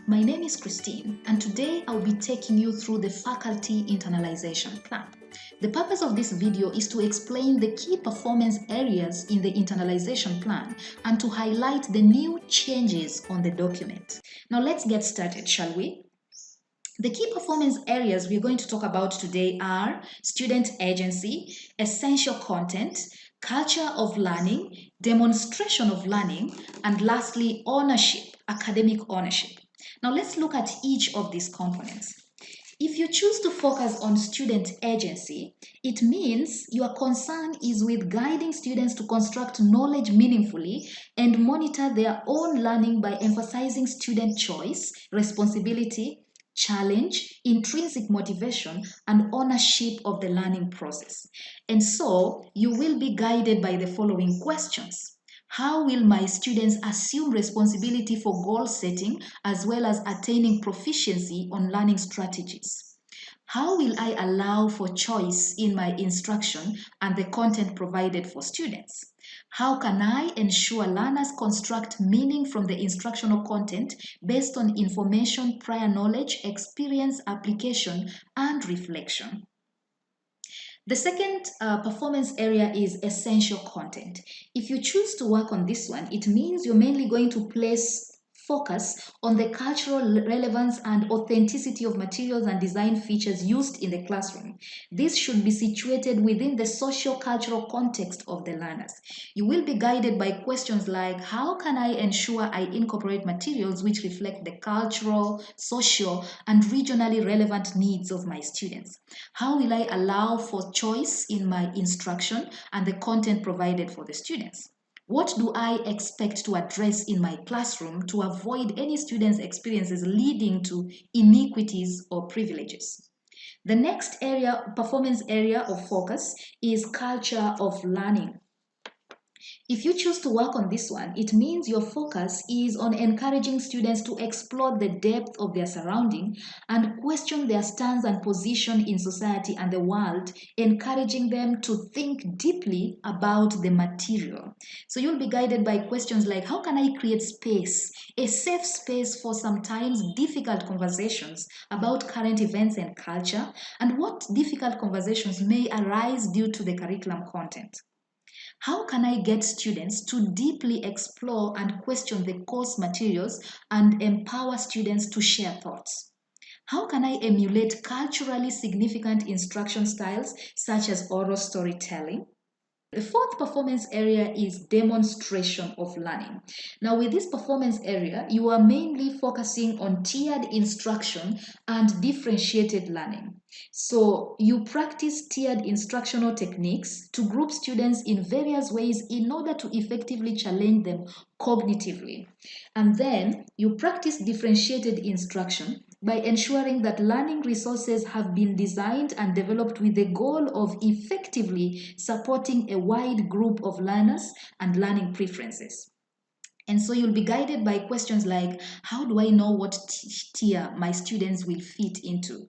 My name is Christine, and today I'll be taking you through the faculty internalization plan. The purpose of this video is to explain the key performance areas in the internalization plan and to highlight the new changes on the document. Now let's get started, shall we? The key performance areas we're going to talk about today are student agency, essential content, culture of learning, demonstration of learning, and lastly, ownership, academic ownership. Now let's look at each of these components. If you choose to focus on student agency, it means your concern is with guiding students to construct knowledge meaningfully and monitor their own learning by emphasizing student choice, responsibility, challenge, intrinsic motivation, and ownership of the learning process. And so, you will be guided by the following questions. How will my students assume responsibility for goal setting as well as attaining proficiency on learning strategies? How will I allow for choice in my instruction and the content provided for students? How can I ensure learners construct meaning from the instructional content based on information, prior knowledge, experience, application, and reflection? The second performance area is essential content. If you choose to work on this one, it means you're mainly going to place focus on the cultural relevance and authenticity of materials and design features used in the classroom. This should be situated within the socio-cultural context of the learners. You will be guided by questions like, how can I ensure I incorporate materials which reflect the cultural, social, and regionally relevant needs of my students? How will I allow for choice in my instruction and the content provided for the students? What do I expect to address in my classroom to avoid any students' experiences leading to inequities or privileges? The next performance area of focus is culture of learning. If you choose to work on this one, it means your focus is on encouraging students to explore the depth of their surrounding and question their stance and position in society and the world, encouraging them to think deeply about the material. So you'll be guided by questions like, how can I create space, a safe space for sometimes difficult conversations about current events and culture, and what difficult conversations may arise due to the curriculum content? How can I get students to deeply explore and question the course materials and empower students to share thoughts? How can I emulate culturally significant instruction styles such as oral storytelling? The fourth performance area is demonstration of learning. Now, with this performance area, you are mainly focusing on tiered instruction and differentiated learning. So, you practice tiered instructional techniques to group students in various ways in order to effectively challenge them cognitively. And then, you practice differentiated instruction by ensuring that learning resources have been designed and developed with the goal of effectively supporting a wide group of learners and learning preferences. And so you'll be guided by questions like, how do I know what tier my students will fit into?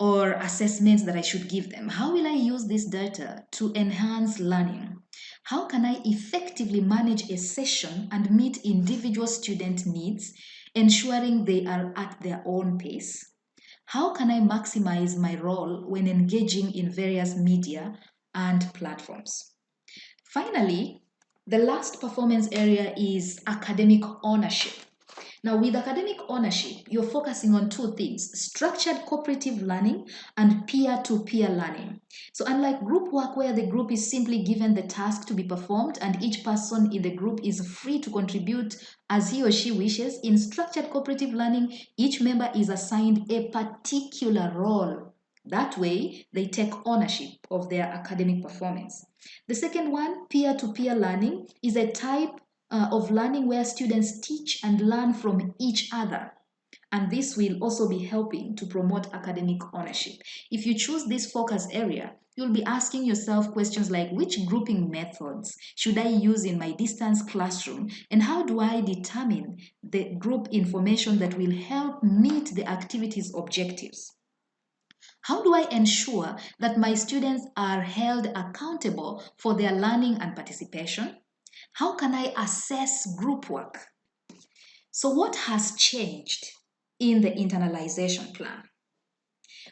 Or assessments that I should give them. How will I use this data to enhance learning? How can I effectively manage a session and meet individual student needs, ensuring they are at their own pace? How can I maximize my role when engaging in various media and platforms? Finally, the last performance area is academic ownership. Now, with academic ownership, you're focusing on two things: structured cooperative learning and peer-to-peer learning. So unlike group work where the group is simply given the task to be performed and each person in the group is free to contribute as he or she wishes, in structured cooperative learning, each member is assigned a particular role. That way, they take ownership of their academic performance. The second one, peer-to-peer learning, is a type of learning where students teach and learn from each other. And this will also be helping to promote academic ownership. If you choose this focus area, you'll be asking yourself questions like, which grouping methods should I use in my distance classroom? And how do I determine the group information that will help meet the activity's objectives? How do I ensure that my students are held accountable for their learning and participation? How can I assess group work? So what has changed in the internalization plan?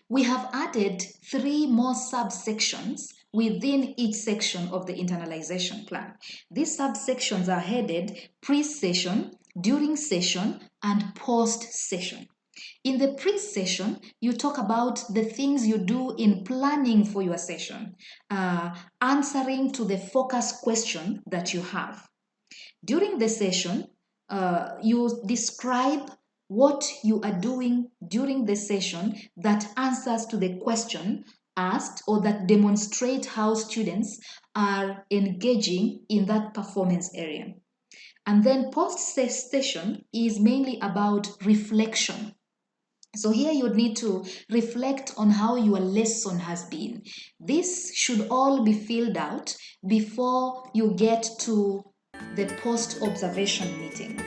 We have added 3 more subsections within each section of the internalization plan. These subsections are headed pre-session, during session, and post-session. In the pre-session, you talk about the things you do in planning for your session, answering to the focus question that you have. During the session, you describe what you are doing during the session that answers to the question asked or that demonstrate how students are engaging in that performance area. And then post-session is mainly about reflection. So here you would need to reflect on how your lesson has been. This should all be filled out before you get to the post-observation meeting.